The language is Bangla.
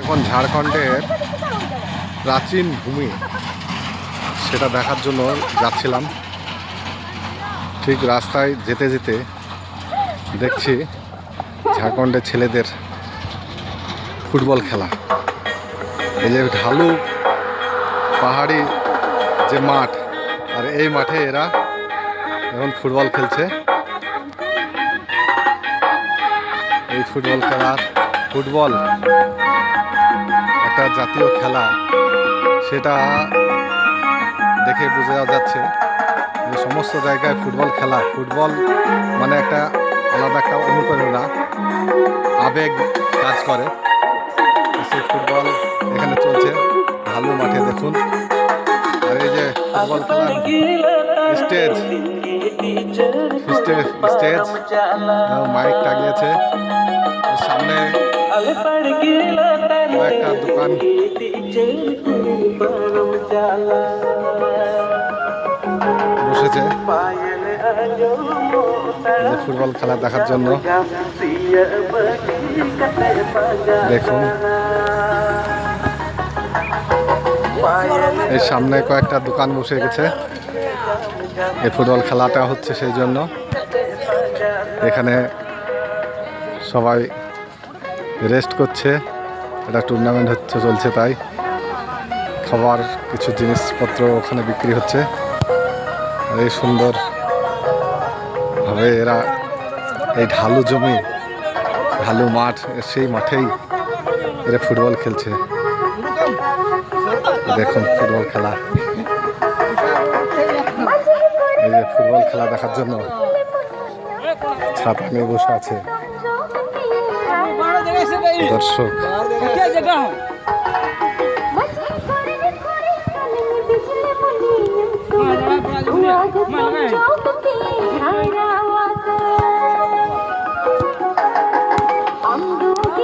এখন ঝাড়খণ্ডের প্রাচীন ভূমি সেটা দেখার জন্য যাচ্ছিলাম। ঠিক রাস্তায় যেতে যেতে দেখছি ঝাড়খণ্ডের ছেলেদের ফুটবল খেলা। এই যে ঢালু পাহাড়ি যে মাঠ, আর এই মাঠে এরা এখন ফুটবল খেলছে। এই ফুটবল একটা জাতীয় খেলা, সেটা দেখে বোঝা যাচ্ছে যে সমস্ত জায়গায় ফুটবল খেলা। ফুটবল মানে একটা আলাদা একটা অনুপ্রেরণা, আবেগ কাজ করে। সেই ফুটবল এখানে চলছে ঢালু মাঠে, দেখুন। আর এই যে ফুটবল খেলার স্টেজ মাইক টাঙিয়েছে সামনে, একটা দোকান বসেছে ফুটবল খেলা দেখার জন্য। দেখুন এই সামনে কয়েকটা দোকান বসে গেছে। এই ফুটবল খেলাটা হচ্ছে সেই জন্য এখানে সবাই রেস্ট করছে। এটা টুর্নামেন্ট চলছে, তাই খাবার কিছু জিনিসপত্র ওখানে বিক্রি হচ্ছে। আর এই সুন্দর ভাবে এরা এই ঢালু জমি, ঢালু মাঠ, সেই মাঠেই এরা ফুটবল খেলছে। দেখুন ফুটবল খেলা, এই যে ফুটবল খেলা দেখার জন্য ছাতা নিয়ে বসে আছে দর্শক।